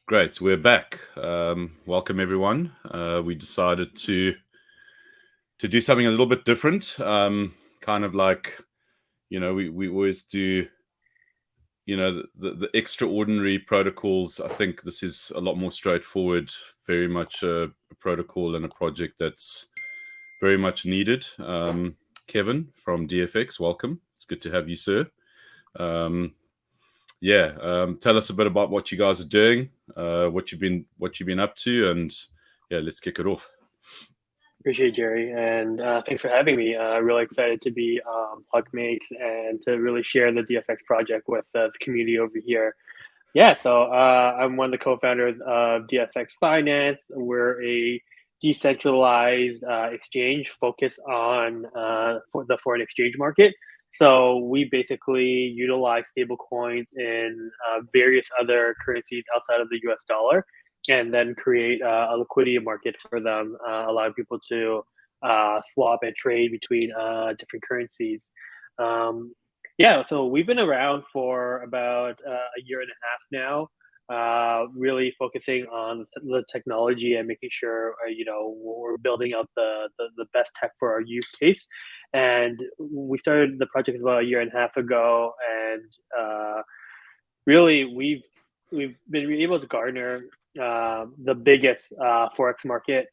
Great, we're back. Welcome everyone. We decided to do something a little bit different. Kind of like, we always do, the extraordinary protocols. I think this is a lot more straightforward, very much a protocol and a project that's very much needed. Kevin from DFX, welcome. It's good to have you, sir. Tell us a bit about what you guys are doing, what you've been up to, and let's kick it off. Appreciate it, Jerry, and thanks for having me. Really excited to be Puckmates and to really share the DFX project with the community over here. So I'm one of the co-founders of DFX Finance. We're a decentralized exchange focused on for the foreign exchange market. So we basically utilize stablecoins in various other currencies outside of the US dollar, and then create a liquidity market for them, allowing people to swap and trade between different currencies. So we've been around for about a year and a half now, really focusing on the technology and making sure we're building out the best tech for our use case. And we started the project about a year and a half ago, and really we've been able to garner the biggest Forex market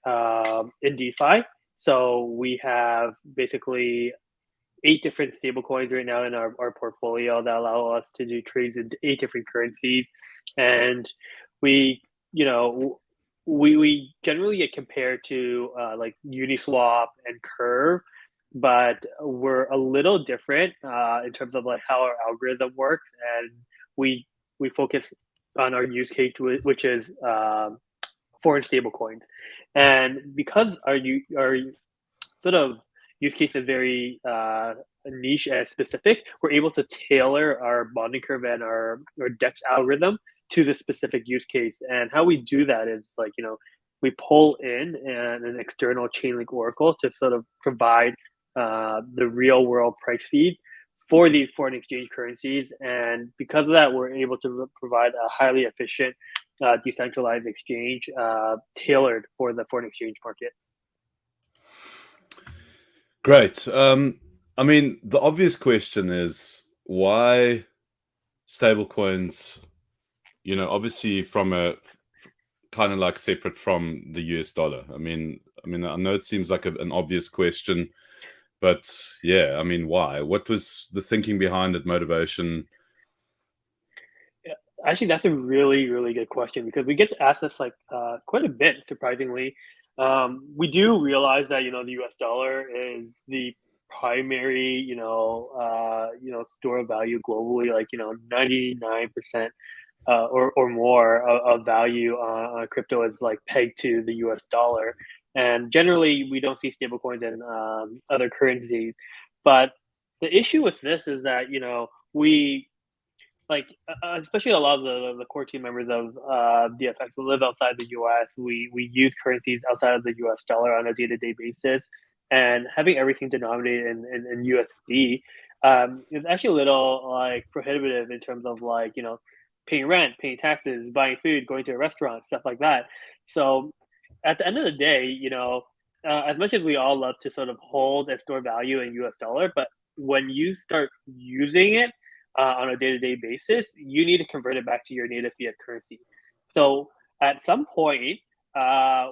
in DeFi. So we have basically 8 different stablecoins right now in our portfolio that allow us to do trades in 8 different currencies. And we generally get compared to like Uniswap and Curve, but we're a little different in terms of like how our algorithm works, and we focus on our use case, which is foreign stablecoins. And because our sort of use case is very niche and specific, we're able to tailor our bonding curve and our DEX algorithm to the specific use case. And how we do that is we pull in an external Chainlink oracle to sort of provide the real world price feed for these foreign exchange currencies. And because of that, we're able to provide a highly efficient decentralized exchange tailored for the foreign exchange market. Great. I mean, the obvious question is why stablecoins, obviously from a kind of like separate from the US dollar. I mean, I know it seems like an obvious question, but yeah, I mean, why? What was the thinking behind it, motivation? Yeah, actually, that's a really, really good question, because we get asked this quite a bit, surprisingly. We do realize that the U.S. dollar is the primary store of value globally. 99% or more of value on crypto is like pegged to the U.S. dollar, and generally we don't see stablecoins in other currencies. But the issue with this is that we especially a lot of the core team members of DFX who live outside the US, we use currencies outside of the US dollar on a day-to-day basis, and having everything denominated in USD is actually a little prohibitive in terms of paying rent, paying taxes, buying food, going to a restaurant, stuff like that. So at the end of the day, as much as we all love to sort of hold and store value in US dollar, but when you start using it on a day-to-day basis, you need to convert it back to your native fiat currency. So at some point,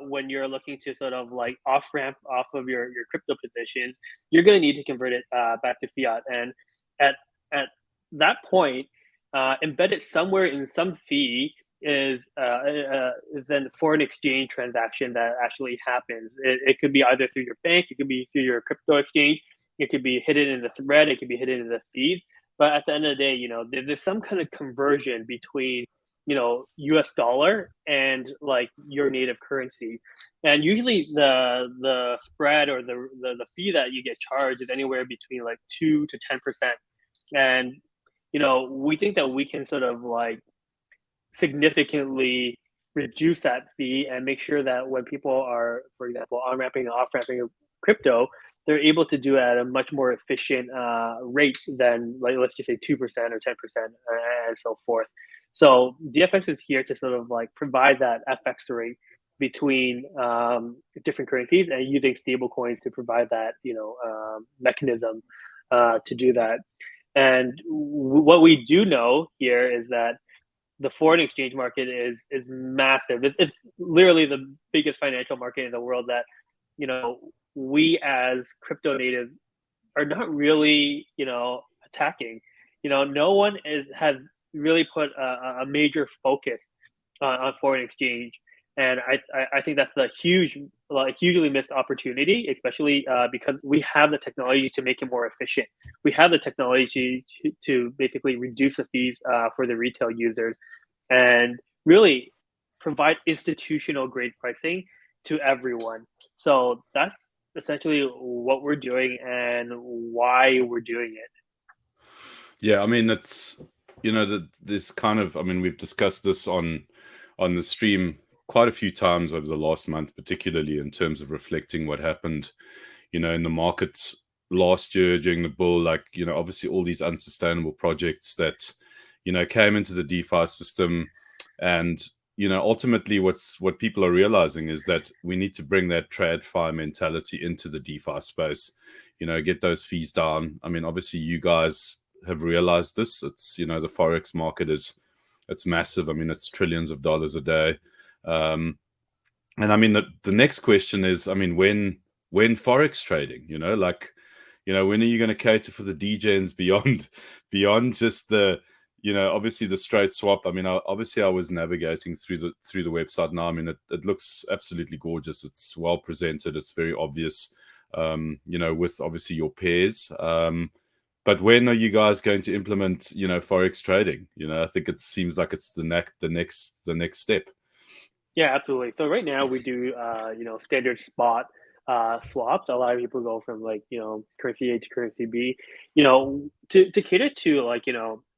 when you're looking to sort of off-ramp off of your crypto positions, you're going to need to convert it back to fiat. And at that point, embedded somewhere in some fee is then foreign exchange transaction that actually happens. It could be either through your bank, it could be through your crypto exchange, it could be hidden in the thread, it could be hidden in the fees. But at the end of the day, there's some kind of conversion between, US dollar and your native currency. And usually the spread or the fee that you get charged is anywhere between 2 to 10%. And, we think that we can sort of significantly reduce that fee and make sure that when people are, for example, on-ramping and off-ramping crypto, they're able to do it at a much more efficient rate than let's just say 2% or 10% and so forth. So DFX is here to sort of like provide that FX rate between different currencies, and using stablecoins to provide that mechanism to do that. And what we do know here is that the foreign exchange market is massive. It's literally the biggest financial market in the world that we as crypto natives are not really attacking. No one has really put a major focus on foreign exchange, and I think that's a hugely missed opportunity, especially because we have the technology to make it more efficient. We have the technology to basically reduce the fees for the retail users, and really provide institutional grade pricing to everyone. So that's essentially what we're doing and why we're doing it. Yeah, I mean, it's this kind of, I mean, we've discussed this on the stream quite a few times over the last month, particularly in terms of reflecting what happened, in the markets last year during the bull. Like, obviously all these unsustainable projects that came into the DeFi system, and ultimately what people are realizing is that we need to bring that TradFi mentality into the DeFi space, get those fees down. I mean, obviously you guys have realized this. It's the Forex market it's massive. I mean, it's trillions of dollars a day. And I mean, the next question is, I mean, when Forex trading, when are you going to cater for the DJs beyond just the, obviously the straight swap? I mean, I was navigating through the website now. I mean, it looks absolutely gorgeous. It's well presented. It's very obvious, with obviously your pairs. But when are you guys going to implement, Forex trading? I think it seems like it's the next step. Yeah, absolutely. So right now we do, standard spot swaps. A lot of people go from like, currency A to currency B, to cater to like,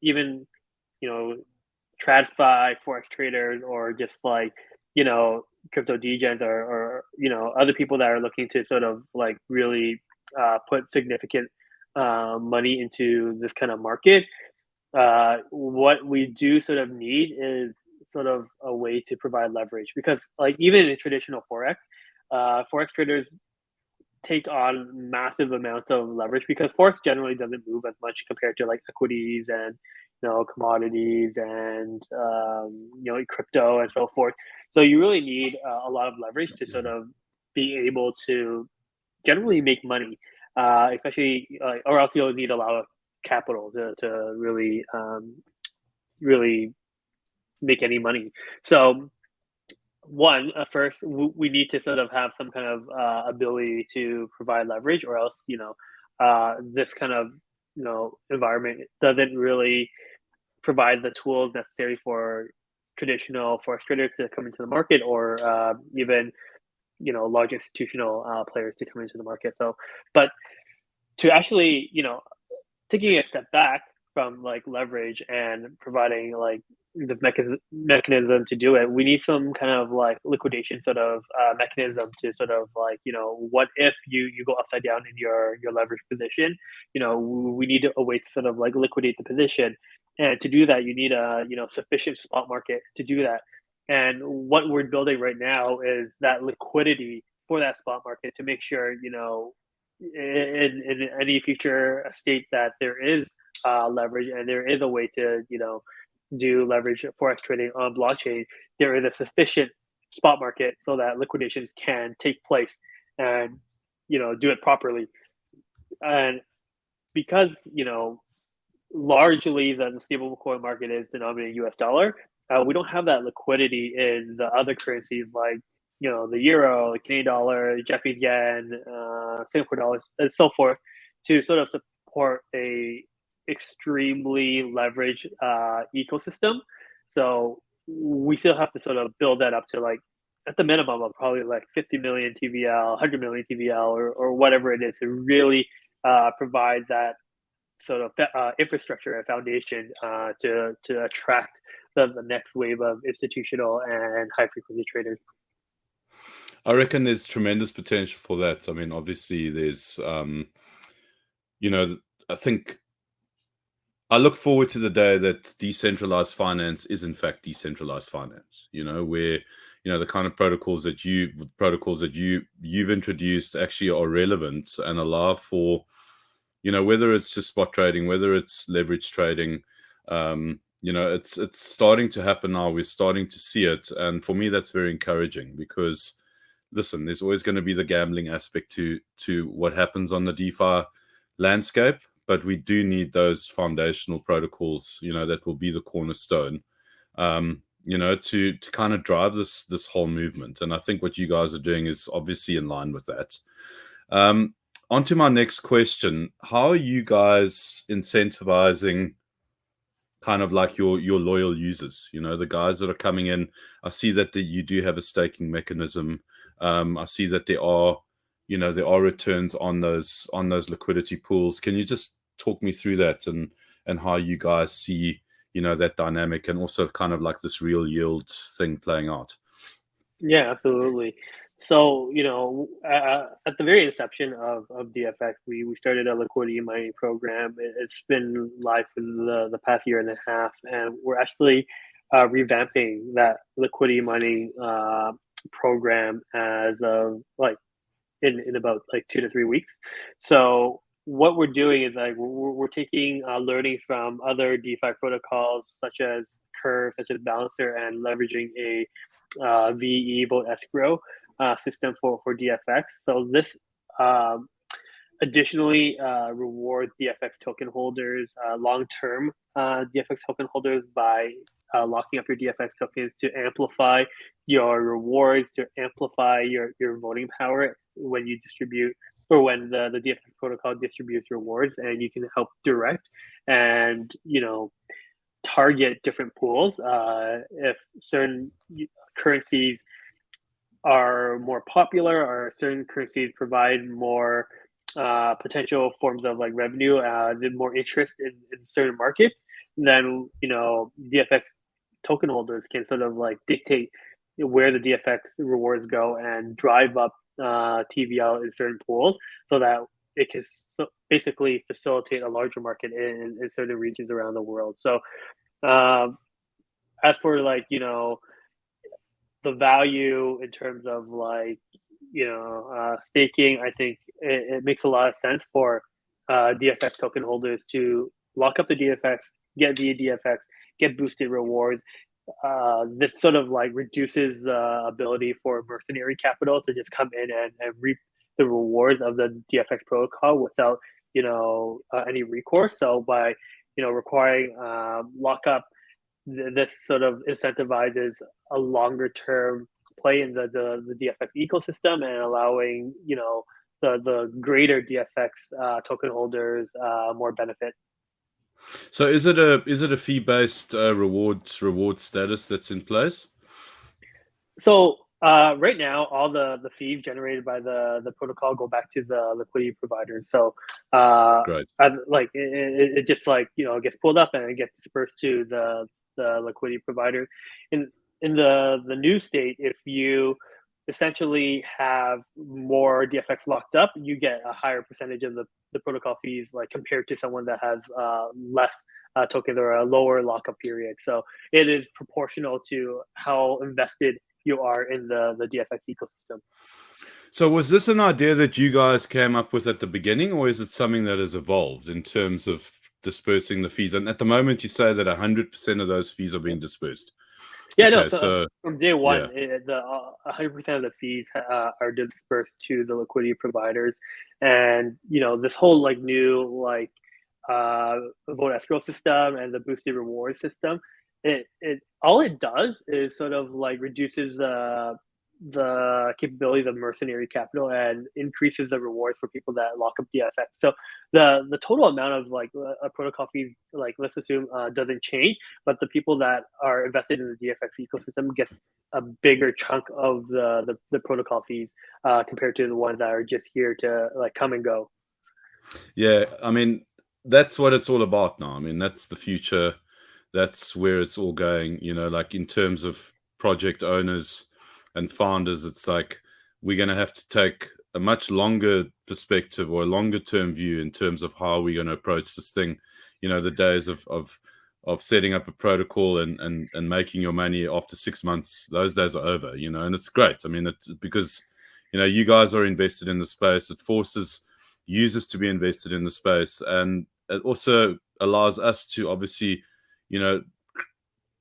even, TradFi, Forex traders, or just like, crypto degens, or, other people that are looking to sort of like really put significant money into this kind of market. What we do sort of need is sort of a way to provide leverage, because like even in traditional Forex traders take on massive amounts of leverage, because Forex generally doesn't move as much compared to like equities and commodities and crypto and so forth. So you really need a lot of leverage to sort of be able to generally make money, especially or else you'll need a lot of capital to really make any money. So first we need to sort of have some kind of ability to provide leverage, or else this kind of environment doesn't really provide the tools necessary for traditional Forex traders to come into the market, or even large institutional players to come into the market. So, but to actually taking a step back from like leverage and providing like this mechanism to do it, we need some kind of like liquidation sort of mechanism to sort of like what if you go upside down in your leverage position. We need a way to sort of like liquidate the position, and to do that you need a sufficient spot market to do that. And what we're building right now is that liquidity for that spot market, to make sure in any future state that there is leverage, and there is a way to do leverage Forex trading on blockchain, there is a sufficient spot market so that liquidations can take place and do it properly. And because largely the stablecoin market is denominated in US dollar, we don't have that liquidity in the other currencies like the euro, the Canadian dollar, Japanese yen, Singapore dollars, and so forth, to sort of support a extremely leveraged ecosystem. So we still have to sort of build that up to like at the minimum of probably like 50 million TVL, 100 million TVL, or whatever it is, to really provide that sort of infrastructure and foundation to attract the next wave of institutional and high frequency traders. I reckon there's tremendous potential for that. I mean, obviously there's, I think I look forward to the day that decentralized finance is in fact decentralized finance. Where the kind of protocols that you've introduced actually are relevant and allow for, whether it's just spot trading, whether it's leverage trading. It's starting to happen now. We're starting to see it, and for me, that's very encouraging because, listen, there's always going to be the gambling aspect to what happens on the DeFi landscape. But we do need those foundational protocols, that will be the cornerstone, to kind of drive this whole movement. And I think what you guys are doing is obviously in line with that. On to my next question. How are you guys incentivizing kind of like your loyal users, the guys that are coming in? I see that you do have a staking mechanism. I see that there are returns on those liquidity pools. Can you just talk me through that and how you guys see, that dynamic and also kind of like this real yield thing playing out? Yeah, absolutely. So, at the very inception of DFX, we started a liquidity mining program. It's been live for the past year and a half, and we're actually revamping that liquidity mining program as of in about 2 to 3 weeks. So what we're doing is we're taking learning from other DeFi protocols such as Curve, such as Balancer, and leveraging a VE vote escrow system for DFX. So this additionally rewards DFX token holders, long-term DFX token holders, by locking up your DFX tokens to amplify your rewards, to amplify your voting power when you distribute, or when the DFX protocol distributes rewards, and you can help direct and target different pools. If certain currencies are more popular, or certain currencies provide more potential forms of revenue, more interest in certain markets, then DFX token holders can sort of dictate where the DFX rewards go and drive up TVL in certain pools, so that it can basically facilitate a larger market in certain regions around the world. So as for the value in terms of staking, I think it makes a lot of sense for DFX token holders to lock up the DFX, get the DFX, get boosted rewards. This sort of reduces the ability for mercenary capital to just come in and reap the rewards of the DFX protocol without any recourse. So by requiring lockup, this sort of incentivizes a longer term play in the DFX ecosystem, and allowing the greater DFX token holders more benefit. So is it a fee-based reward status that's in place? So right now, all the fees generated by the protocol go back to the liquidity provider. So Great. as it just gets pulled up and it gets dispersed to the liquidity provider. In the new state, if you essentially have more DFX locked up, you get a higher percentage of the protocol fees, compared to someone that has less tokens or a lower lockup period. So it is proportional to how invested you are in the DFX ecosystem. So was this an idea that you guys came up with at the beginning, or is it something that has evolved in terms of dispersing the fees? And at the moment, you say that 100% of those fees are being dispersed. Yeah, okay, no. So from day one, 100% of the fees are dispersed to the liquidity providers, and this whole new vote escrow system and the boosted reward system. It all it does is sort of reduces the capabilities of mercenary capital and increases the rewards for people that lock up DFX. So the total amount of a protocol fee, let's assume, doesn't change, but the people that are invested in the DFX ecosystem get a bigger chunk of the protocol fees compared to the ones that are just here to come and go. Yeah, I mean, that's what it's all about now. I mean, that's the future. That's where it's all going. In terms of project owners and founders, it's we're going to have to take a much longer perspective or a longer term view in terms of how we're going to approach this thing. the days of setting up a protocol and making your money after 6 months. Those days are over, and it's great. I mean, it's because you guys are invested in the space. It forces users to be invested in the space, and it also allows us to obviously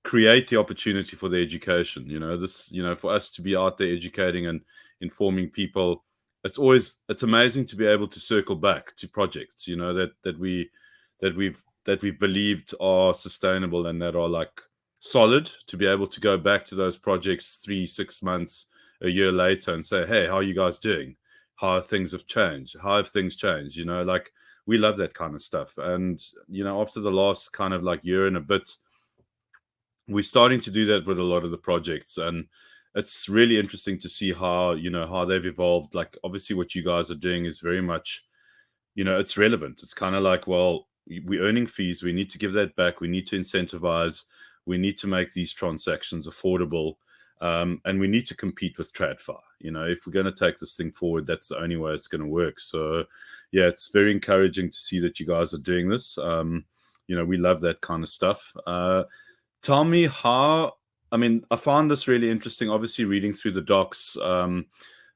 create the opportunity for the education. For us to be out there educating and informing people. It's amazing to be able to circle back to projects that we've believed are sustainable and that are like solid, to be able to go back to those projects 3-6 months, a year later, and say, hey, how are you guys doing? How things have changed? How have things changed? Like, we love that kind of stuff. And after the last kind of like year and a bit, we're starting to do that with a lot of the projects, and it's really interesting to see how how they've evolved. Like, obviously what you guys are doing is very much it's relevant. It's kind of like, well, we're earning fees, we need to give that back, we need to incentivize, we need to make these transactions affordable, and we need to compete with TradFi. If we're going to take this thing forward, that's the only way it's going to work. So yeah, it's very encouraging to see that you guys are doing this. We love that kind of stuff. Tell me how. I mean, I found this really interesting, obviously reading through the docs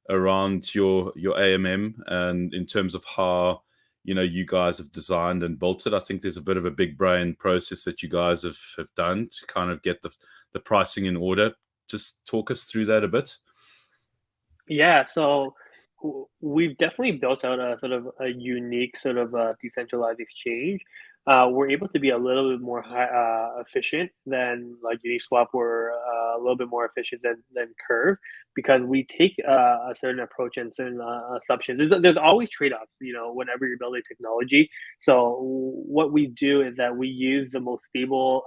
around your AMM, and in terms of how you guys have designed and built it. I think there's a bit of a big brain process that you guys have done to kind of get the pricing in order. Just talk us through that a bit. Yeah, so we've definitely built out a sort of a unique sort of decentralized exchange. We're able to be a little bit more efficient than like Uniswap, or a little bit more efficient than Curve, because we take a certain approach and certain assumptions. There's always trade-offs, whenever you're building technology. So what we do is that we use the most stable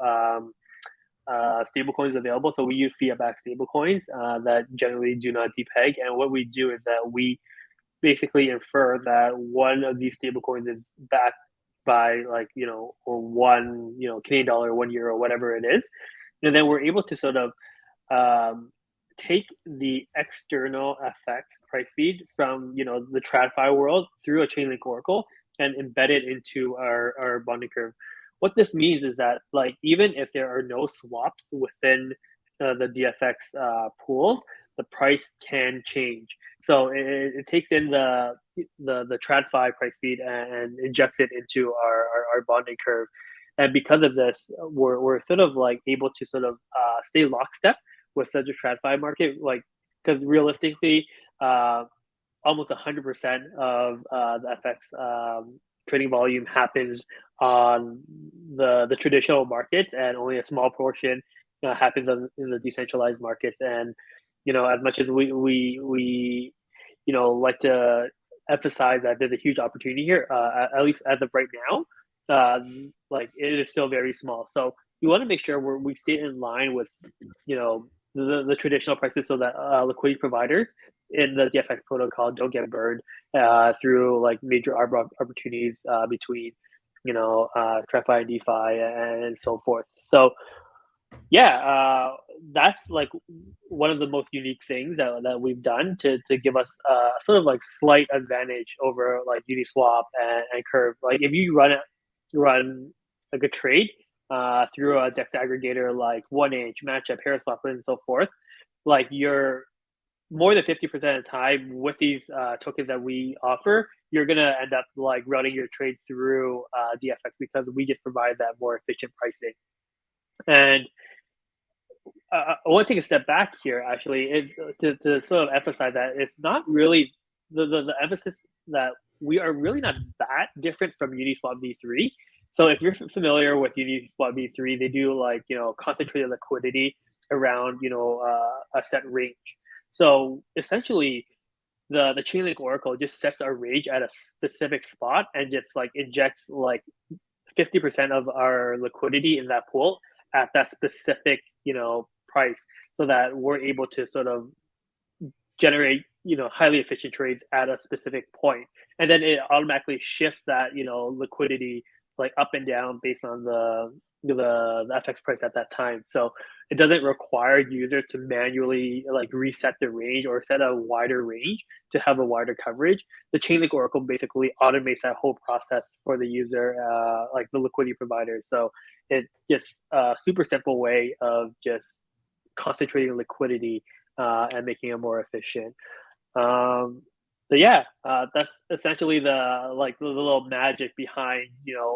stablecoins available. So we use fiat-backed stablecoins that generally do not depeg. And what we do is that we basically infer that one of these stablecoins is backed by or one, Canadian dollar, 1 euro, whatever it is. And then we're able to sort of take the external FX price feed from, the TradFi world through a Chainlink Oracle and embed it into our bonding curve. What this means is that, like, even if there are no swaps within the DFX pool, the price can change. So it takes in the TradFi price feed and injects it into our bonding curve. And because of this, we're sort of like able to sort of stay lockstep with such a TradFi market, like, because realistically, almost 100% of the FX trading volume happens on the traditional markets, and only a small portion happens in the decentralized markets. And as much as we like to emphasize that there's a huge opportunity here, at least as of right now, like, it is still very small. So you want to make sure we stay in line with the traditional prices, so that liquidity providers in the DFX protocol don't get burned through like major arb opportunities between TradFi and DeFi and so forth. So yeah, that's like one of the most unique things that we've done to give us sort of like slight advantage over like Uniswap and Curve. Like, if you run like a trade through a DEX aggregator like 1inch, Matchup, Paraswap, and so forth, like, you're more than 50% of the time with these tokens that we offer, you're gonna end up like routing your trade through DFX, because we just provide that more efficient pricing. And I want to take a step back here, actually, is to sort of emphasize that it's not really the emphasis that we are really not that different from Uniswap v3. So if you're familiar with Uniswap v3, they do like concentrated liquidity around a set range. So essentially, the Chainlink Oracle just sets a range at a specific spot and just like injects like 50% of our liquidity in that pool at that specific price, so that we're able to sort of generate highly efficient trades at a specific point, and then it automatically shifts that liquidity like up and down based on the FX price at that time. So it doesn't require users to manually like reset the range or set a wider range to have a wider coverage. The Chainlink Oracle basically automates that whole process for the user, like the liquidity provider. So it's just a super simple way of just concentrating liquidity and making it more efficient. But yeah, that's essentially the little magic behind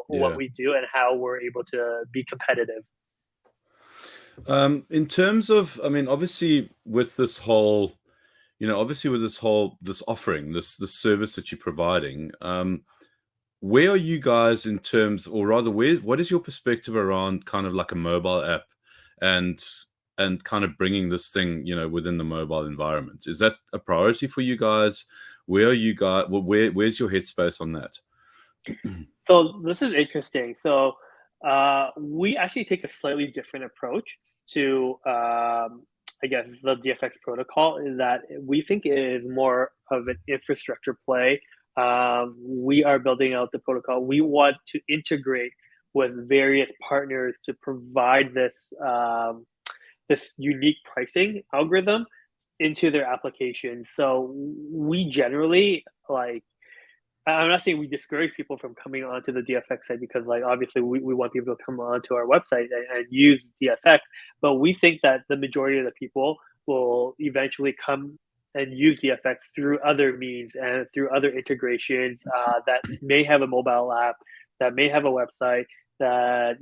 what Yeah. we do and how we're able to be competitive. In terms of, I mean, obviously with this whole, this offering, this service that you're providing, where are you guys in terms, or rather, what is your perspective around kind of like a mobile app and kind of bringing this thing, within the mobile environment? Is that a priority for you guys? Where are you guys? Well, where's your headspace on that? So this is interesting. So we actually take a slightly different approach to, I guess, the DFX protocol, in that we think it is more of an infrastructure play. We are building out the protocol. We want to integrate with various partners to provide this this unique pricing algorithm into their application. So we generally like, I'm not saying we discourage people from coming onto the DFX site, because like obviously we want people to come onto our website and use DFX, but we think that the majority of the people will eventually come and use DFX through other means and through other integrations that may have a mobile app, that may have a website, that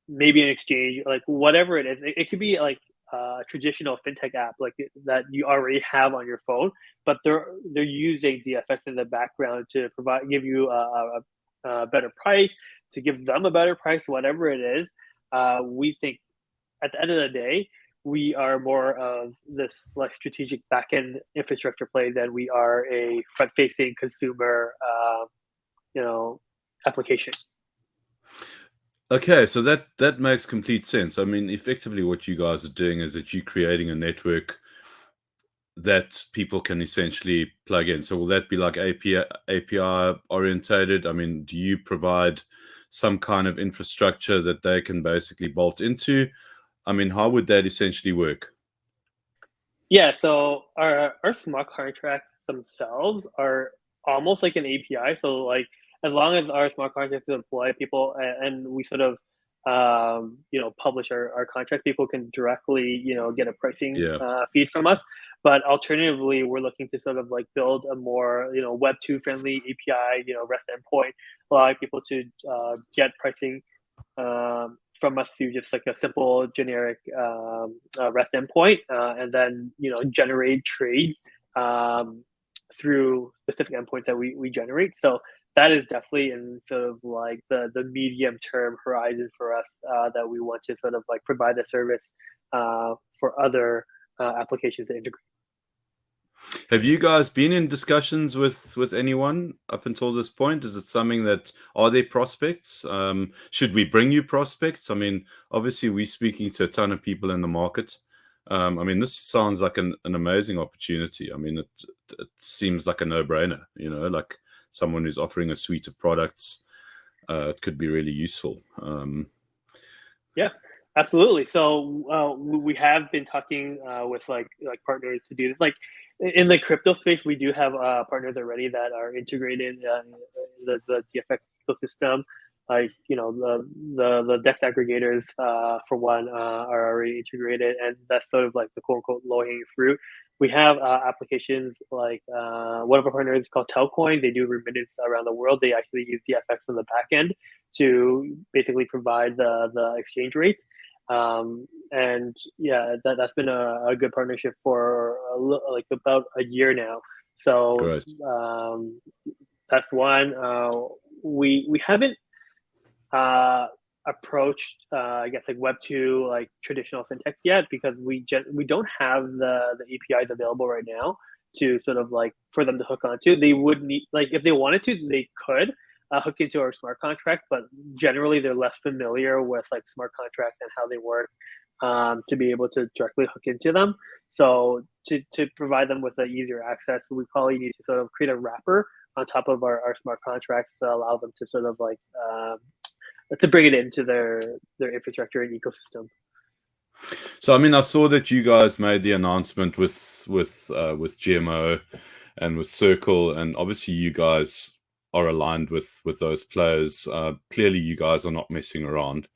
maybe an exchange, like whatever it is. It could be like a traditional fintech app like that you already have on your phone, but they're using DFX in the background to give you a better price, to give them a better price, whatever it is. We think at the end of the day, we are more of this like strategic backend infrastructure play than we are a front-facing consumer, application. Okay, so that makes complete sense. I mean, effectively, what you guys are doing is that you're creating a network that people can essentially plug in. So will that be like API orientated? I mean, do you provide some kind of infrastructure that they can basically bolt into? I mean, how would that essentially work? Yeah, so our smart contracts themselves are almost like an API. So like as long as our smart contracts deploy, people and we sort of publish our contract, people can directly get a pricing Yeah. feed from us. But alternatively, we're looking to sort of like build a more Web 2 friendly API, REST endpoint, allowing people to get pricing from us through just like a simple generic REST endpoint, and then generate trades through specific endpoints that we generate. So that is definitely in sort of like the medium term horizon for us, that we want to sort of like provide the service for other applications to integrate. Have you guys been in discussions with anyone up until this point? Is it something that, are there prospects? Should we bring you prospects? I mean, obviously we're speaking to a ton of people in the market. I mean, this sounds like an amazing opportunity. I mean, it seems like a no-brainer, like someone who's offering a suite of products. It could be really useful. Yeah, absolutely. So we have been talking with like partners to do this. Like in the crypto space, we do have partners already that are integrated in the DFX ecosystem. Like the DEX aggregators, for one, are already integrated, and that's sort of like the quote unquote low hanging fruit. We have applications like one of our partners called Telcoin. They do remittance around the world. They actually use DFX on the back end to basically provide the exchange rates. And yeah, that's been a good partnership for like about a year now. So Great. that's one. We haven't approached I guess like Web 2 like traditional fintechs yet, because we don't have the APIs available right now to sort of like for them to hook onto. They would need, like if they wanted to, they could hook into our smart contract, but generally they're less familiar with like smart contracts and how they work, to be able to directly hook into them. So to provide them with an easier access, we probably need to sort of create a wrapper on top of our smart contracts to allow them to sort of like to bring it into their infrastructure and ecosystem. So I mean, I saw that you guys made the announcement with GMO and with Circle, and obviously you guys are aligned with those players. Clearly, you guys are not messing around.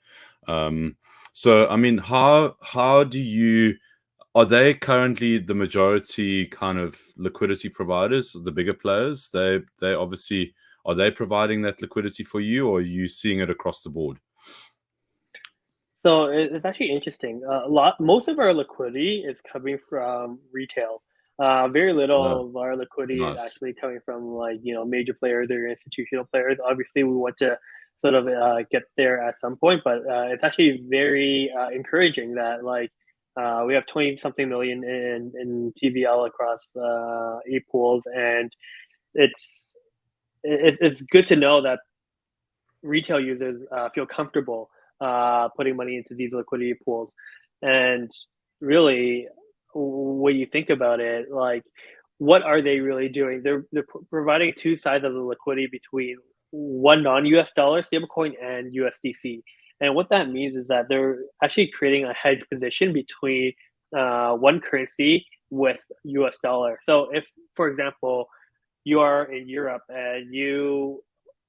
So I mean, how do you? Are they currently the majority kind of liquidity providers, the bigger players? They obviously, are they providing that liquidity for you, or are you seeing it across the board? So it's actually interesting. Most of our liquidity is coming from retail. Very No, little of our liquidity is nice. actually coming from like major players or institutional players. Obviously, we want to sort of get there at some point, but it's actually very encouraging that like we have 20 something million in TVL across 8 pools, and it's it's good to know that retail users feel comfortable putting money into these liquidity pools. And really, when you think about it, like, what are they really doing? They're providing two sides of the liquidity between one non-US dollar stablecoin and USDC. And what that means is that they're actually creating a hedge position between one currency with US dollar. So if, for example, you are in Europe and you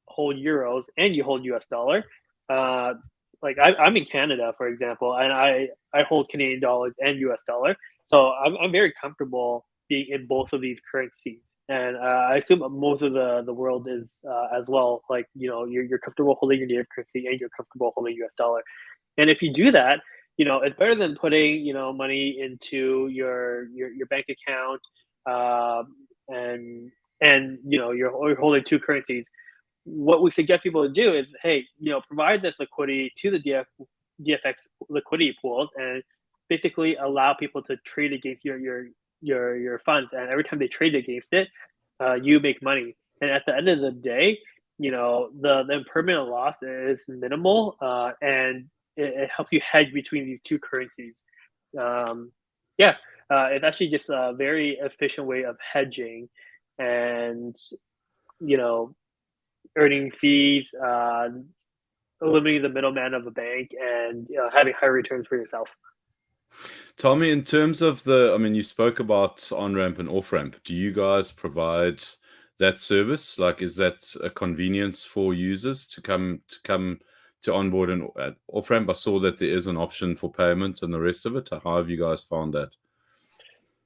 hold euros and you hold US dollar. Like I'm in Canada, for example, and I hold Canadian dollars and US dollar. So I'm very comfortable being in both of these currencies. And I assume most of the world is as well. Like, you're comfortable holding your native currency and you're comfortable holding US dollar. And if you do that, it's better than putting, money into your bank account, and you're holding two currencies. What we suggest people to do is, hey, provide this liquidity to the DFX liquidity pools, and basically allow people to trade against your funds. And every time they trade against it, you make money. And at the end of the day, the impermanent loss is minimal, and it helps you hedge between these two currencies. Yeah, it's actually just a very efficient way of hedging, and you know earning fees, eliminating the middleman of a bank, and having higher returns for yourself. Tell me, in terms of the, I mean, you spoke about on-ramp and off-ramp. Do you guys provide that service? Like, is that a convenience for users to come to onboard and off-ramp? I saw that there is an option for payment and the rest of it. How have you guys found that?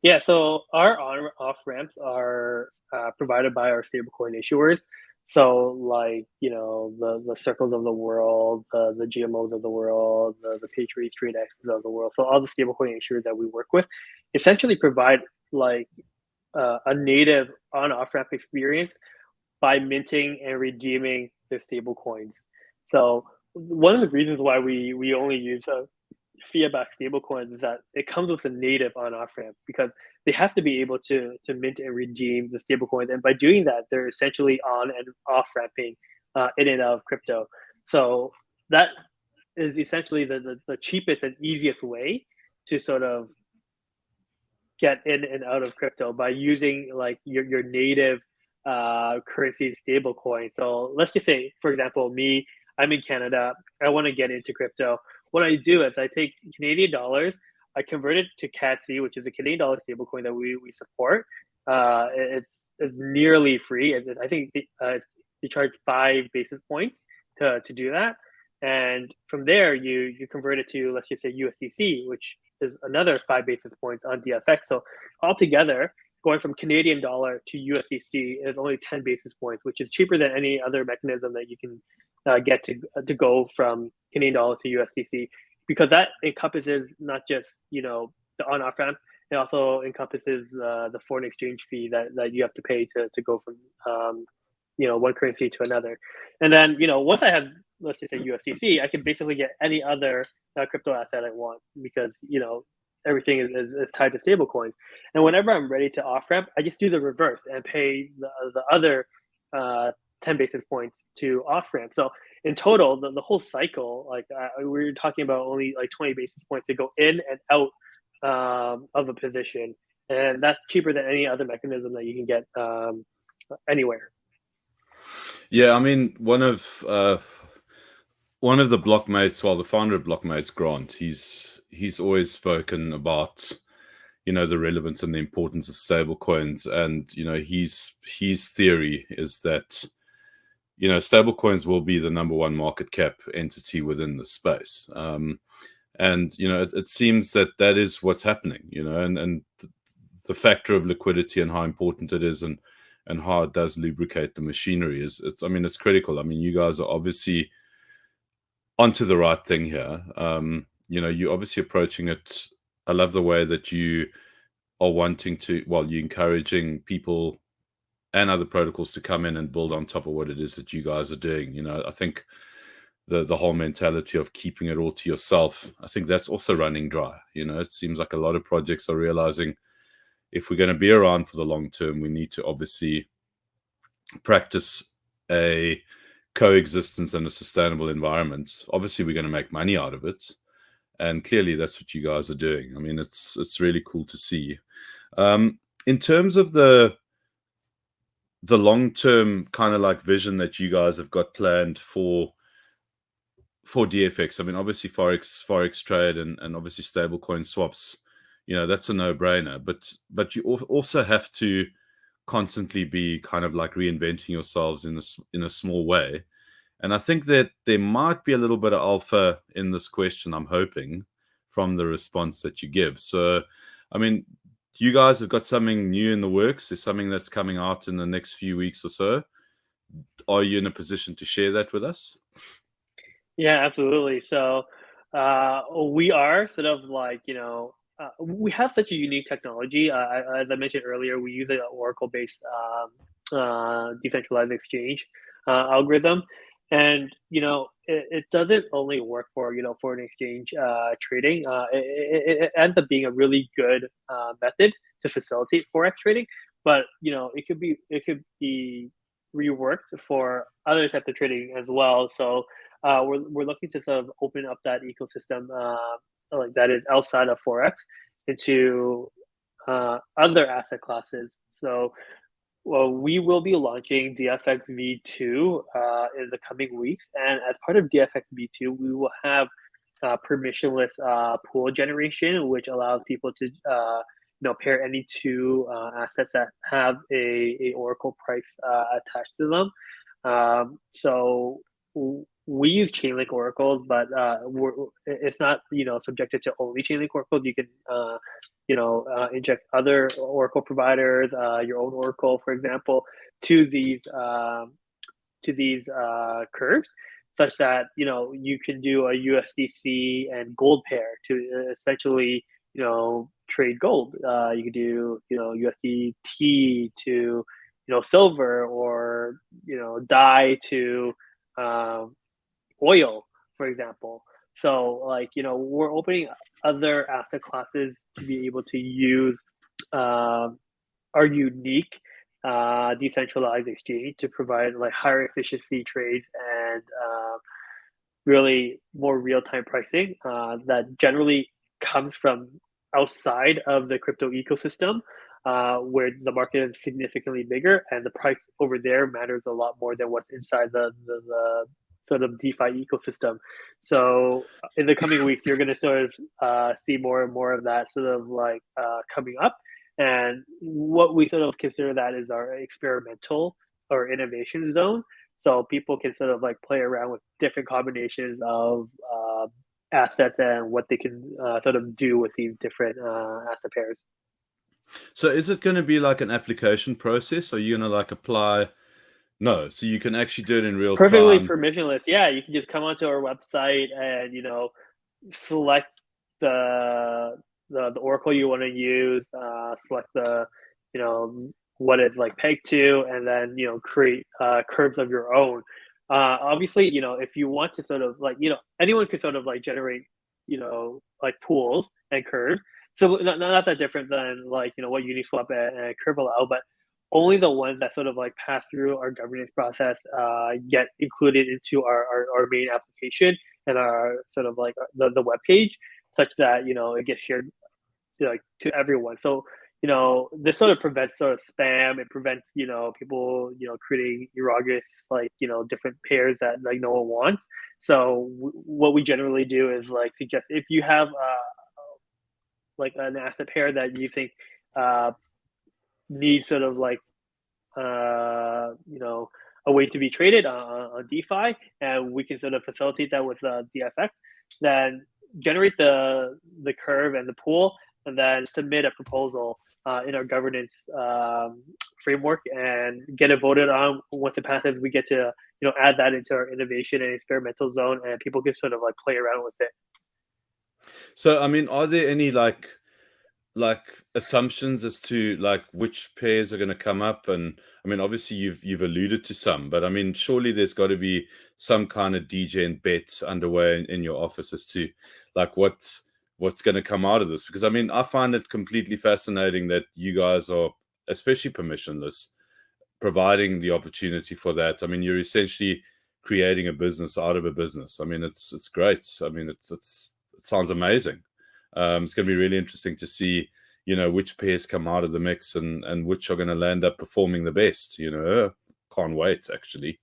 Yeah, so our on-off ramps are provided by our stablecoin issuers. So, like, the Circles of the world, the GMOs of the world, the Patriot Trade X's of the world. So all the stablecoin issuers that we work with essentially provide like a native on-off ramp experience by minting and redeeming their stablecoins. So one of the reasons why we only use fiat-backed stablecoins is that it comes with a native on-off ramp, because they have to be able to mint and redeem the stablecoins, and by doing that, they're essentially on and off ramping in and out of crypto. So that is essentially the cheapest and easiest way to sort of get in and out of crypto, by using like your native currency stablecoin. So let's just say, for example, me, I'm in Canada, I want to get into crypto. What I do is I take Canadian dollars, I convert it to CADC, which is a Canadian dollar stablecoin that we support. It's nearly free. I think they charge 5 basis points to do that. And from there, you convert it to, let's just say, USDC, which is another 5 basis points on DFX. So altogether, going from Canadian dollar to USDC is only 10 basis points, which is cheaper than any other mechanism that you can get to go from Canadian dollar to USDC, because that encompasses not just the on-off ramp, it also encompasses the foreign exchange fee that you have to pay to go from one currency to another. And then once I have, let's just say, USDC, I can basically get any other crypto asset I want, because everything is tied to stable coins. And whenever I'm ready to off ramp, I just do the reverse and pay the other 10 basis points to off ramp. So in total, the whole cycle, like we're talking about only like 20 basis points to go in and out of a position, and that's cheaper than any other mechanism that you can get anywhere. Yeah, I mean, one of the blockmates, well, the founder of Blockmates, Grant, he's always spoken about, you know, the relevance and the importance of stablecoins, and you know, his theory is that, you know, stablecoins will be the number one market cap entity within the space. And you know, it seems that that is what's happening. You know, and the factor of liquidity and how important it is, and how it does lubricate the machinery is, it's, I mean, it's critical. I mean, you guys are obviously onto the right thing here. You know, you're obviously approaching it. I love the way that you are wanting to, well, you're encouraging people and other protocols to come in and build on top of what it is that you guys are doing. You know, I think the whole mentality of keeping it all to yourself, I think that's also running dry. You know, it seems like a lot of projects are realizing, if we're going to be around for the long term, we need to obviously practice a coexistence and a sustainable environment. Obviously, we're going to make money out of it, and clearly that's what you guys are doing. I mean, it's really cool to see. In terms of the long term kind of like vision that you guys have got planned for DFX, I mean, obviously forex trade and obviously stablecoin swaps, you know, that's a no brainer. But you also have to constantly be kind of like reinventing yourselves in a small way. And I think that there might be a little bit of alpha in this question, I'm hoping, from the response that you give. So, I mean, you guys have got something new in the works. There's something that's coming out in the next few weeks or so. Are you in a position to share that with us? Yeah, absolutely. So we are sort of like, we have such a unique technology. As I mentioned earlier, we use an Oracle-based decentralized exchange algorithm. And, it doesn't only work for, foreign exchange trading. It ends up being a really good method to facilitate Forex trading. But, it could be reworked for other types of trading as well. So we're looking to sort of open up that ecosystem, like that is outside of Forex, into other asset classes. So, well, we will be launching DFX V2 in the coming weeks, and as part of DFX V2, we will have permissionless pool generation, which allows people to pair any two assets that have a Oracle price attached to them. So we use Chainlink oracles, but it's not subjected to only Chainlink oracles. You can inject other oracle providers, your own oracle, for example, to these curves, such that you can do a USDC and gold pair to essentially trade gold. You could do USDT to silver, or DAI to oil, for example. So, like, we're opening other asset classes to be able to use our unique decentralized exchange to provide like higher efficiency trades and really more real-time pricing that generally comes from outside of the crypto ecosystem, where the market is significantly bigger and the price over there matters a lot more than what's inside the sort of DeFi ecosystem. So in the coming weeks, you're going to sort of see more and more of that sort of like coming up. And what we sort of consider that is our experimental or innovation zone. So people can sort of like play around with different combinations of assets and what they can sort of do with these different asset pairs. So is it going to be like an application process? Are you going to like apply? No, so you can actually do it in real Perfectly time. permissionless. Yeah, you can just come onto our website and select the oracle you want to use, select the what it's like pegged to, and then create curves of your own. Obviously, if you want to sort of like anyone could sort of like generate like pools and curves. So not that different than like what Uniswap and Curve allow, but only the ones that sort of like pass through our governance process get included into our main application and our sort of like the web page, such that it gets shared like to everyone. So this sort of prevents sort of spam. It prevents, people, creating erroneous, different pairs that like no one wants. So what we generally do is like suggest if you have like an asset pair that you think needs sort of like a way to be traded on DeFi, and we can sort of facilitate that with DFX. Then generate the curve and the pool, and then submit a proposal in our governance framework and get it voted on. Once it passes, we get to add that into our innovation and experimental zone, and people can sort of like play around with it. So, I mean, are there any like assumptions as to like which pairs are going to come up? And I mean, obviously you've alluded to some, but I mean, surely there's got to be some kind of degen bet underway in your office as to like what's going to come out of this. Because I mean, I find it completely fascinating that you guys are, especially permissionless, providing the opportunity for that. I mean, you're essentially creating a business out of a business. I mean, it's great. I mean, it sounds amazing. It's going to be really interesting to see, which pairs come out of the mix and which are going to land up performing the best. Can't wait, actually.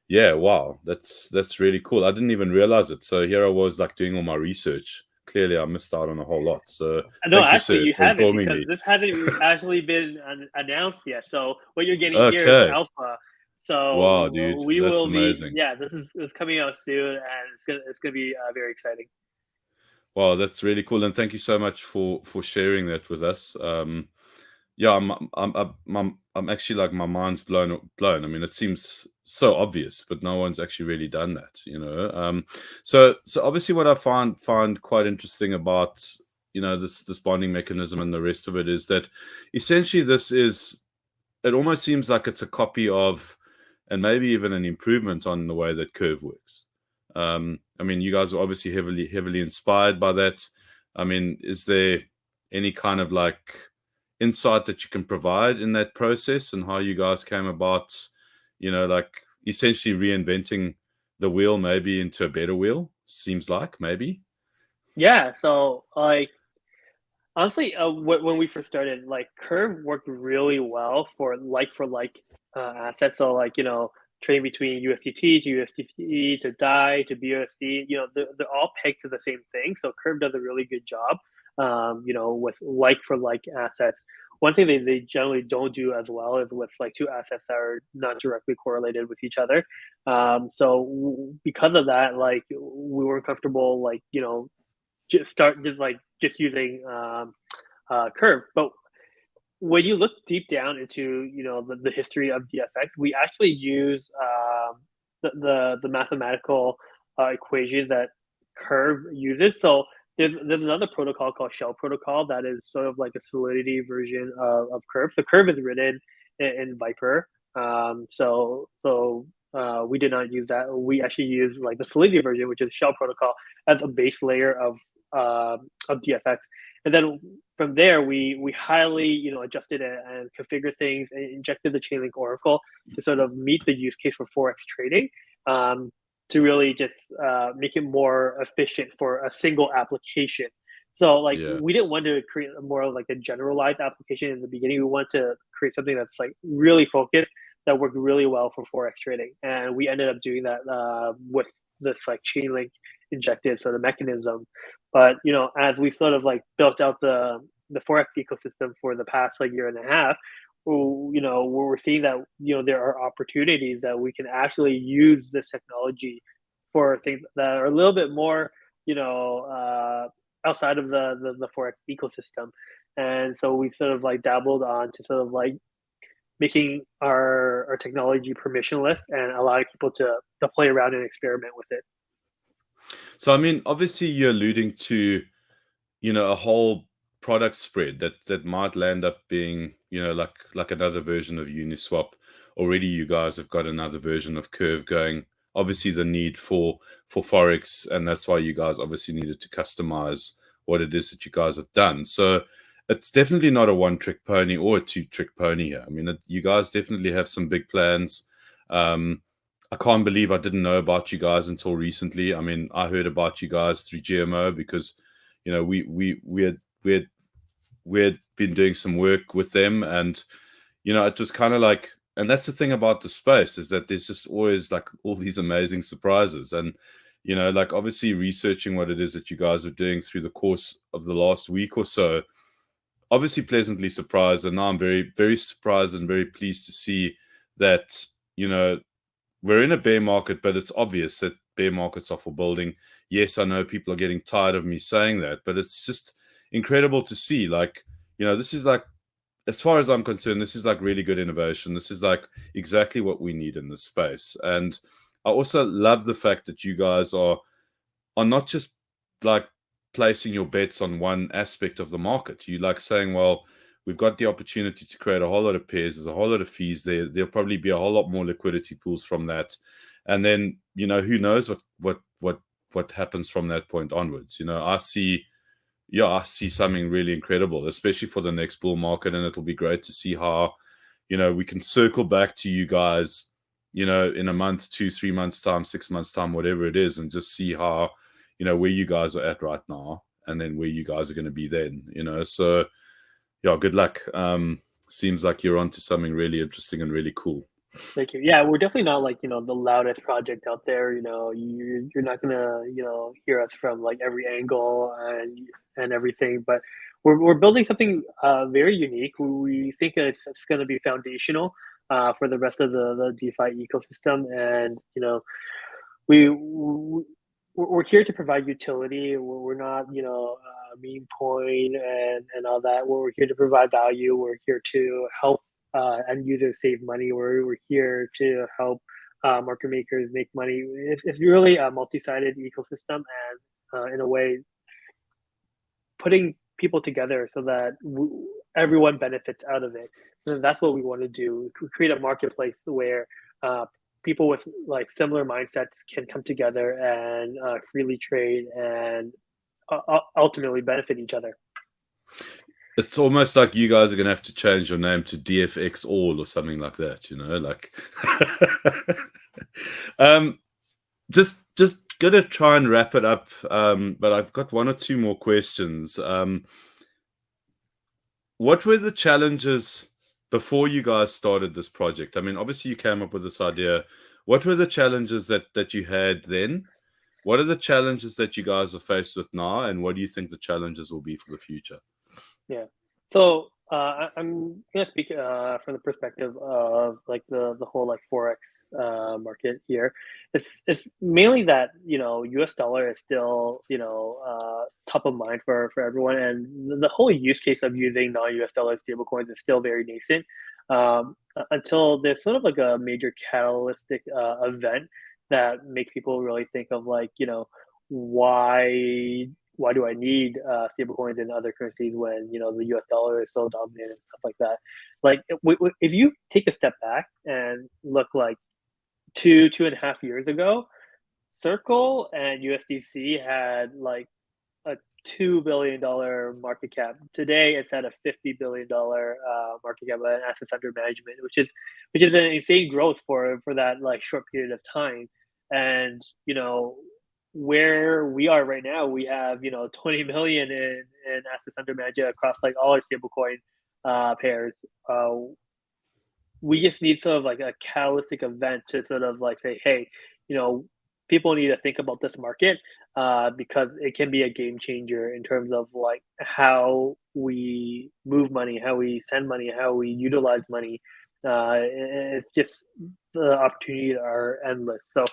Yeah, wow, that's really cool. I didn't even realize it. So here I was like doing all my research. Clearly, I missed out on a whole lot. So no, actually, you haven't, because this hasn't actually been announced yet. So what you're getting here is alpha. So wow, dude, we that's will amazing. be. Yeah, this is coming out soon, and it's gonna be very exciting. Wow, that's really cool, and thank you so much for sharing that with us. Yeah, I'm actually like my mind's blown. I mean, it seems so obvious, but no one's actually really done that. So obviously, what I find quite interesting about this bonding mechanism and the rest of it is that essentially it almost seems like it's a copy of, and maybe even an improvement on the way that Curve works. I mean, you guys are obviously heavily inspired by that. I mean, is there any kind of like insight that you can provide in that process and how you guys came about, like essentially reinventing the wheel maybe into a better wheel? Seems like maybe. Yeah. So like honestly, when we first started, like Curve worked really well for like assets. So like trading between USDT to USDC to DAI to BUSD, they're all pegged to the same thing. So Curve does a really good job, with like assets. One thing they generally don't do as well is with like two assets that are not directly correlated with each other. So because of that, like we weren't comfortable, like just using Curve. But when you look deep down into the history of DFX, we actually use the mathematical equation that Curve uses. So there's another protocol called Shell Protocol that is sort of like a Solidity version of Curve. So Curve is written in Viper. We did not use that. We actually use like the Solidity version, which is Shell Protocol, as a base layer of DFX. And then from there, we highly adjusted it and configured things and injected the Chainlink Oracle to sort of meet the use case for Forex trading, to really just make it more efficient for a single application. So like we didn't want to create more of like a generalized application in the beginning. We wanted to create something that's like really focused, that worked really well for Forex trading. And we ended up doing that with this like Chainlink injected sort of mechanism. But as we sort of like built out the Forex ecosystem for the past like year and a half, we're seeing that there are opportunities that we can actually use this technology for things that are a little bit more outside of the Forex ecosystem. And so we've sort of like dabbled on to sort of like making our technology permissionless and allowing people to play around and experiment with it. So, I mean, obviously you're alluding to, a whole product spread that might land up being, like another version of Uniswap. Already you guys have got another version of Curve going. Obviously the need for Forex, and that's why you guys obviously needed to customize what it is that you guys have done. So it's definitely not a one-trick pony or a two-trick pony here. I mean, you guys definitely have some big plans. I can't believe I didn't know about you guys until recently. I mean, I heard about you guys through GMO because, we had we had been doing some work with them, and it was kind of like, and that's the thing about the space, is that there's just always like all these amazing surprises. And like obviously researching what it is that you guys are doing through the course of the last week or so, obviously pleasantly surprised. And now I'm very, very surprised and very pleased to see that we're in a bear market, but it's obvious that bear markets are for building. Yes, I know people are getting tired of me saying that, but it's just incredible to see. Like, this is like, as far as I'm concerned, this is like really good innovation. This is like exactly what we need in this space. And I also love the fact that you guys are not just like placing your bets on one aspect of the market. You like saying, well, we've got the opportunity to create a whole lot of pairs. There's a whole lot of fees there. There'll probably be a whole lot more liquidity pools from that. And then, who knows what happens from that point onwards. I see something really incredible, especially for the next bull market. And it'll be great to see how, we can circle back to you guys, in a month, 2-3 months time, 6 months time, whatever it is, and just see how, where you guys are at right now, and then where you guys are going to be then, so yeah, good luck. Seems like you're onto something really interesting and really cool. Thank you. Yeah, we're definitely not like, the loudest project out there. You're not gonna, hear us from like every angle and everything, but we're building something very unique. We think it's going to be foundational for the rest of the DeFi ecosystem, and we're here to provide utility. We're not, meme coin and all that. We're here to provide value. We're here to help end users save money. We're here to help market makers make money. It's really a multi-sided ecosystem, and in a way, putting people together so that everyone benefits out of it. And that's what we want to do. Create a marketplace where people with like similar mindsets can come together and freely trade and ultimately benefit each other. It's almost like you guys are going to have to change your name to DFX All or something like that, like just gonna try and wrap it up, but I've got 1 or 2 more questions. What were the challenges before you guys started this project? I mean, obviously you came up with this idea. What were the challenges that you had then? What are the challenges that you guys are faced with now, and what do you think the challenges will be for the future? Yeah. So I'm gonna speak from the perspective of like the whole like Forex market here. It's mainly that US dollar is still top of mind for everyone, and the whole use case of using non-US dollar stablecoins is still very nascent. Until there's sort of like a major catalytic event that makes people really think of like why do I need stablecoins and other currencies when the US dollar is so dominant and stuff like that? Like if you take a step back and look like 2.5 years ago, Circle and USDC had like a $2 billion market cap. Today it's at a $50 billion market cap and assets under management, which is an insane growth for that like short period of time. And where we are right now, we have 20 million in assets under management across like all our stablecoin pairs. We just need sort of like a catalytic event to sort of like say, hey, people need to think about this market because it can be a game changer in terms of like how we move money, how we send money, how we utilize money. It's just the opportunities are endless. So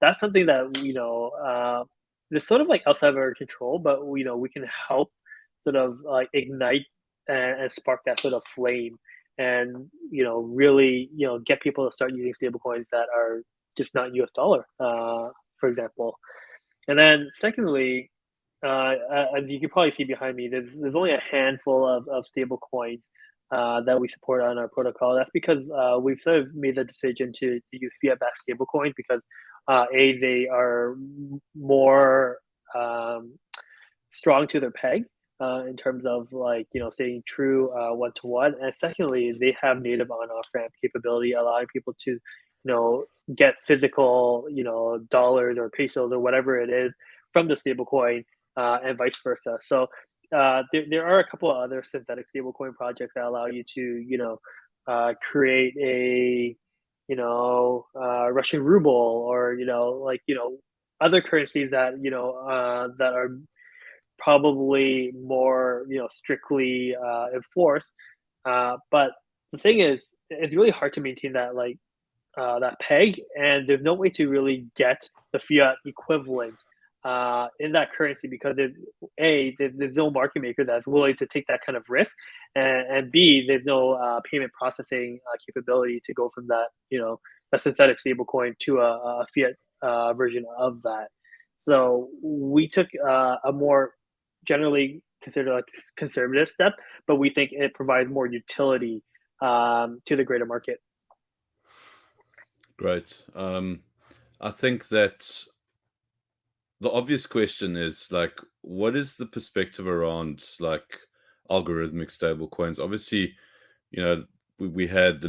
that's something that is sort of like outside of our control, but we can help sort of like ignite and spark that sort of flame, and really get people to start using stablecoins that are just not US dollar, for example. And then secondly, as you can probably see behind me, there's only a handful of stablecoins that we support on our protocol. That's because we've sort of made the decision to use fiat-backed stablecoins because they are more strong to their peg in terms of like staying true one-to-one, and secondly, they have native on-off ramp capability, allowing people to get physical dollars or pesos or whatever it is from the stablecoin and vice versa. So there are a couple of other synthetic stablecoin projects that allow you to, create a, Russian ruble, or, other currencies that, that are probably more, strictly enforced. But the thing is, it's really hard to maintain that peg, and there's no way to really get the fiat equivalent in that currency, because there's no market maker that's willing to take that kind of risk, and B, there's no payment processing capability to go from that, a synthetic stablecoin to a fiat version of that. So we took a more generally considered like conservative step, but we think it provides more utility to the greater market. Great. I think that the obvious question is like, what is the perspective around like algorithmic stablecoins? Obviously, we had the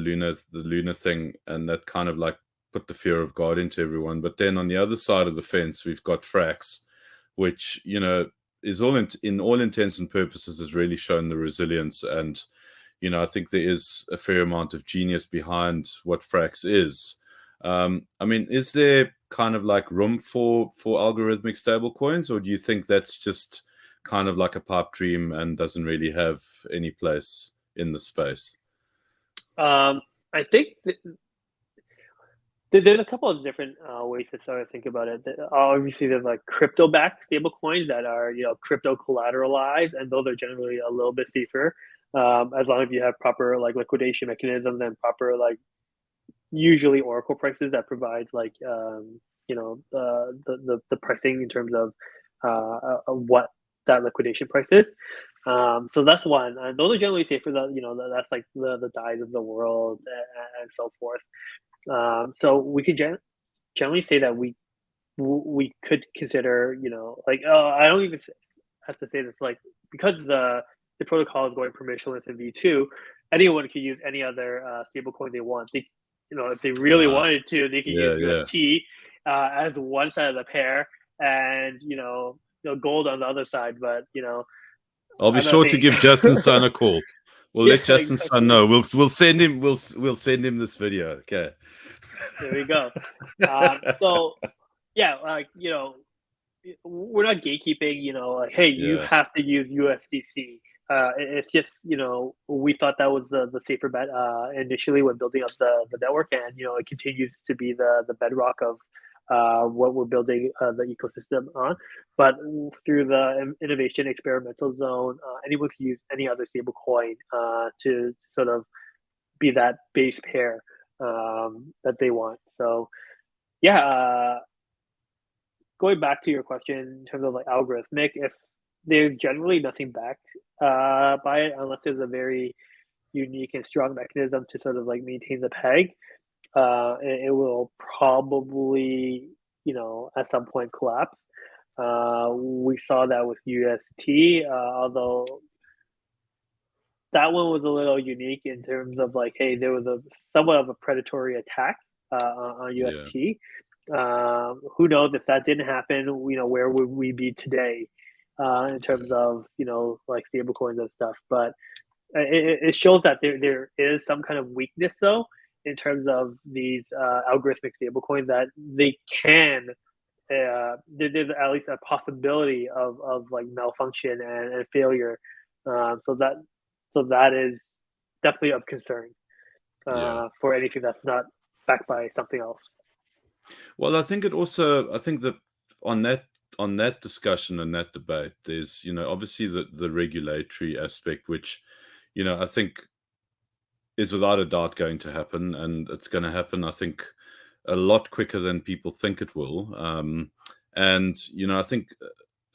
Luna thing, and that kind of like put the fear of God into everyone. But then on the other side of the fence, we've got Frax, which is in all intents and purposes has really shown the resilience. And I think there is a fair amount of genius behind what Frax is. I mean, is there kind of like room for algorithmic stablecoins, or do you think that's just kind of like a pipe dream and doesn't really have any place in the space? I think there's a couple of different ways to sort of think about it. Obviously, there's like crypto-backed stablecoins that are crypto collateralized, and those are generally a little bit safer, as long as you have proper like liquidation mechanisms and proper like usually Oracle prices that provide like the pricing in terms of what that liquidation price is. So that's one. Those are generally safer. That's like the Dies of the world and so forth. So we could generally say that we could consider, I don't even have to say this, like, because the protocol is going permissionless in V2, anyone can use any other stablecoin they want. If they really wanted to, they could use UST as one side of the pair, and gold on the other side. But I'll be sure to give Justin Sun a call. We'll let Justin Sun know. We'll send him. We'll send him this video. Okay. There we go. So yeah, we're not gatekeeping. Like, hey, you have to use USDC. It's just we thought that was the safer bet initially when building up the network, and it continues to be the bedrock of what we're building the ecosystem on. But through the innovation experimental zone, anyone can use any other stablecoin to sort of be that base pair that they want. So yeah, going back to your question in terms of like algorithmic, if there's generally nothing backed by it, unless there's a very unique and strong mechanism to sort of like maintain the peg, it will probably, at some point collapse. We saw that with UST, although that one was a little unique in terms of like, hey, there was a somewhat of a predatory attack on UST. Yeah. Who knows if that didn't happen, where would we be today in terms of, like stablecoins and stuff. But it shows that there is some kind of weakness though, in terms of these algorithmic stablecoins, that they can, there's at least a possibility of like malfunction and failure. So that is definitely of concern for anything that's not backed by something else. Well, I think that on that discussion and that debate, there's obviously the regulatory aspect, which I think is without a doubt going to happen, and it's going to happen, I think, a lot quicker than people think it will. And I think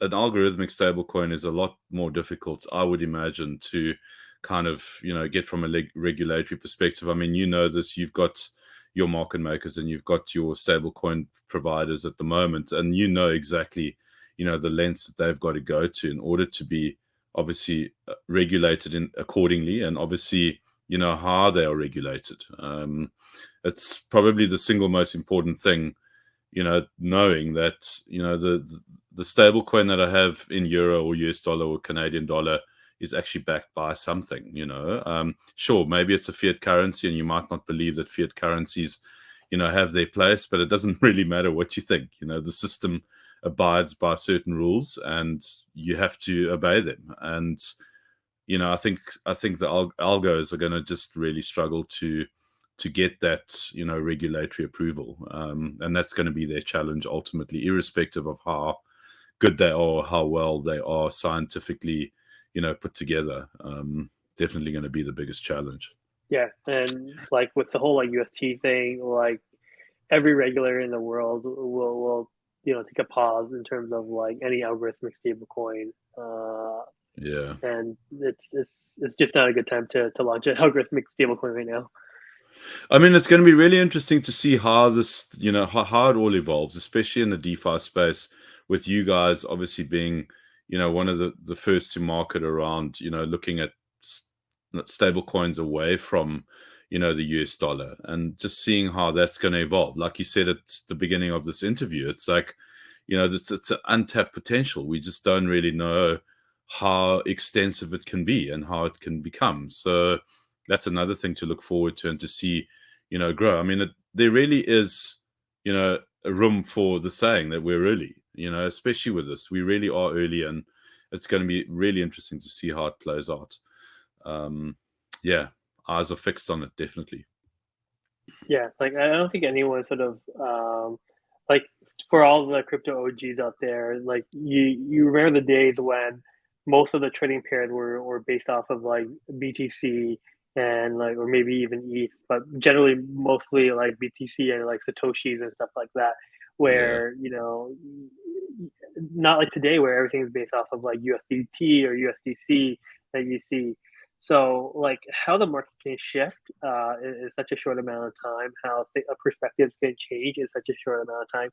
an algorithmic stablecoin is a lot more difficult, I would imagine, to kind of get from a regulatory perspective. I mean, this, you've got your market makers and you've got your stablecoin providers at the moment, and exactly the lengths that they've got to go to in order to be obviously regulated accordingly, and obviously how they are regulated. It's probably the single most important thing, knowing that the stable coin that I have in euro or US dollar or Canadian dollar is actually backed by something, sure, maybe it's a fiat currency and you might not believe that fiat currencies, have their place, but it doesn't really matter what you think. The system abides by certain rules and you have to obey them. And, I think the algos are going to just really struggle to get that, regulatory approval. And that's going to be their challenge ultimately, irrespective of how good they are, how well they are scientifically, put together. Definitely going to be the biggest challenge. Yeah, and like with the whole like UST thing, like every regulator in the world will take a pause in terms of like any algorithmic stablecoin. Yeah, and it's just not a good time to launch an algorithmic stablecoin right now. I mean, it's going to be really interesting to see how this, how it all evolves, especially in the DeFi space, with you guys obviously being, one of the first to market around, looking at stable coins away from, the US dollar, and just seeing how that's going to evolve. Like you said at the beginning of this interview, it's like, it's an untapped potential. We just don't really know how extensive it can be and how it can become. So that's another thing to look forward to and to see, grow. I mean, there really is, a room for the saying that we're early, especially with this. We really are early, and it's going to be really interesting to see how it plays out. Yeah, eyes are fixed on it, definitely. Yeah, like I don't think anyone sort of like for all the crypto OGs out there, like you remember the days when most of the trading pairs were based off of like BTC and like or maybe even ETH, but generally mostly like BTC and like Satoshis and stuff like that, Yeah, where not like today where everything's based off of like USDT or USDC that you see. So, like, how the market can shift in such a short amount of time, how perspectives can change in such a short amount of time.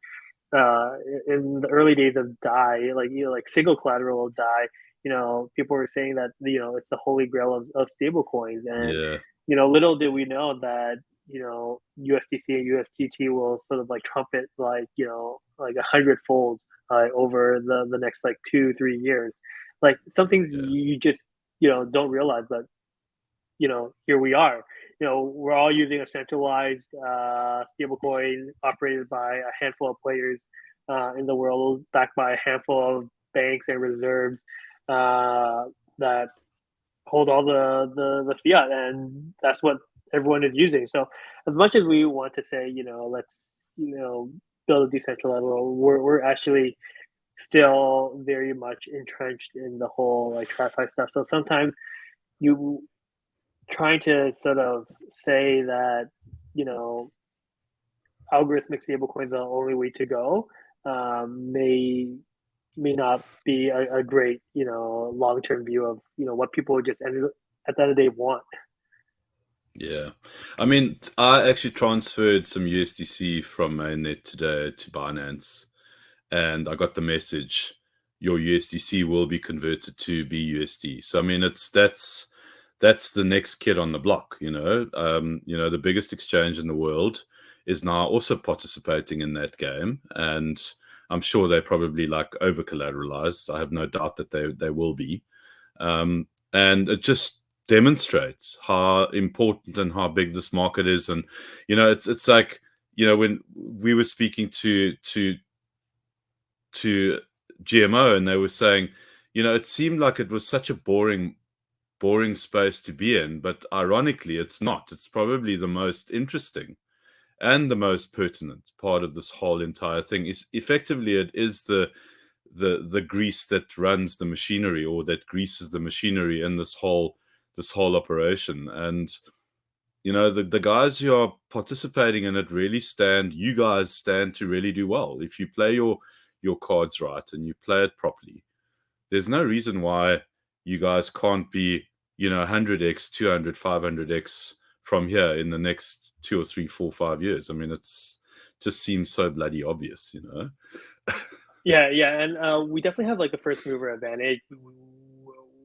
In the early days of DAI, like single collateral of DAI, people were saying that it's the holy grail of stable coins, and yeah, little did we know that USDC and USDT will sort of like trumpet like 100-fold over the next like 2-3 years. Like some things yeah, you just don't realize, but here we are. We're all using a centralized stablecoin operated by a handful of players in the world, backed by a handful of banks and reserves that hold all the fiat, and that's what everyone is using. So, as much as we want to say, let's build a decentralized world, we're actually still very much entrenched in the whole like TradFi stuff. So sometimes you trying to sort of say that you know algorithmic stablecoins are the only way to go may not be a great long term view of what people just ended at the end of the day want. yeah. I mean, I actually transferred some USDC from mainnet today to Binance, and I got the message, your USDC will be converted to BUSD. So I mean, that's the next kid on the block. The biggest exchange in the world is now also participating in that game, and I'm sure they're probably like over collateralized. I have no doubt that they will be, and it just demonstrates how important and how big this market is. And it's like when we were speaking to GMO, and they were saying, it seemed like it was such a boring space to be in, but ironically it's not. It's probably the most interesting and the most pertinent part of this whole entire thing. Is effectively it is the grease that runs the machinery, or that greases the machinery in this whole operation. And the guys who are participating in it really you guys stand to really do well if you play your cards right and you play it properly. There's no reason why you guys can't be 100x, 200, 500x from here in the next 2 or 3, 4, 5 years. I mean, it's just seems so bloody obvious. Yeah, and we definitely have like a first mover advantage.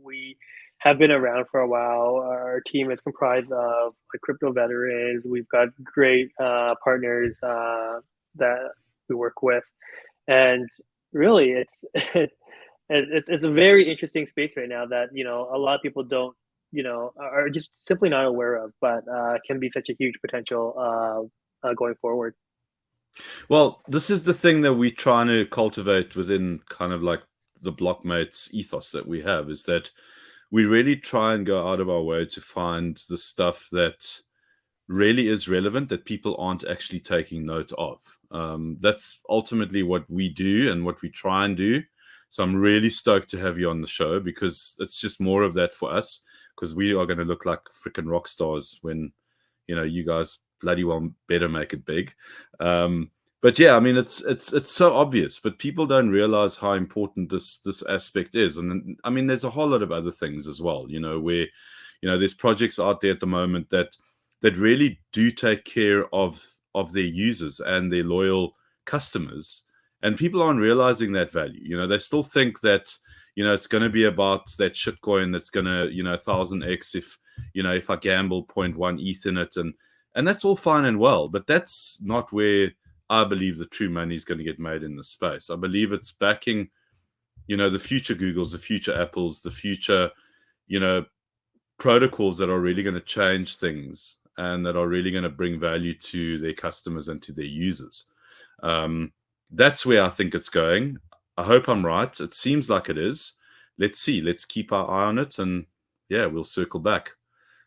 We have been around for a while. Our team is comprised of like crypto veterans. We've got great partners that we work with, and really, it's a very interesting space right now that a lot of people don't are just simply not aware of, but can be such a huge potential going forward. Well, this is the thing that we're trying to cultivate within kind of like the Blockmates ethos that we have, is that we really try and go out of our way to find the stuff that really is relevant that people aren't actually taking note of. That's ultimately what we do and what we try and do. So I'm really stoked to have you on the show, because it's just more of that for us, because we are going to look like freaking rock stars when, you guys bloody well better make it big. But yeah, I mean, it's so obvious, but people don't realize how important this aspect is. And I mean, there's a whole lot of other things as well, where, there's projects out there at the moment that really do take care of their users and their loyal customers, and people aren't realizing that value. They still think that it's going to be about that shitcoin that's going to 1000x if I gamble 0.1 ETH in it, and that's all fine and well, but that's not where I believe the true money is going to get made in the space. I believe it's backing the future Googles, the future Apples, the future protocols that are really going to change things and that are really going to bring value to their customers and to their users. That's where I think it's going. I hope I'm right. It seems like it is. Let's see. Let's keep our eye on it, and yeah, we'll circle back.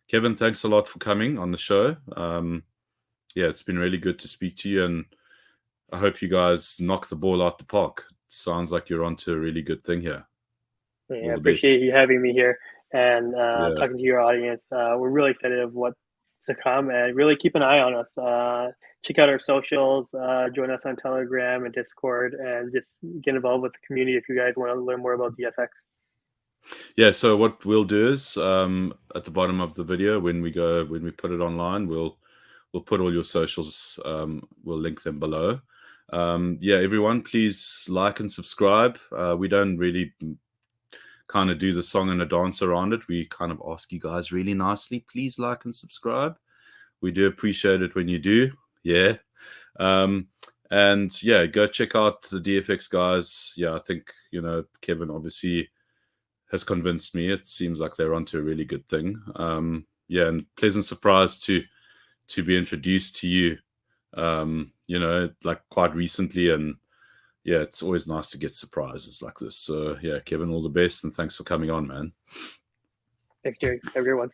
Kevin, thanks a lot for coming on the show. Yeah, it's been really good to speak to you, and I hope you guys knock the ball out the park. Sounds like you're onto a really good thing here. Yeah, I appreciate you having me here and talking to your audience. We're really excited of what's to come, and really keep an eye on us. Check out our socials, join us on Telegram and Discord, and just get involved with the community if you guys want to learn more about DFX. Yeah, so what we'll do is at the bottom of the video, when we put it online, we'll put all your socials, we'll link them below. Yeah, everyone, please like and subscribe. We don't really kind of do the song and a dance around it. We kind of ask you guys really nicely, please like and subscribe. We do appreciate it when you do. Yeah. And yeah, go check out the DFX guys. Yeah, I think, Kevin obviously has convinced me. It seems like they're onto a really good thing. Yeah, and pleasant surprise to be introduced to you, like quite recently. And yeah, it's always nice to get surprises like this. So yeah, Kevin, all the best, and thanks for coming on, man. Thanks, Jerry. Everyone.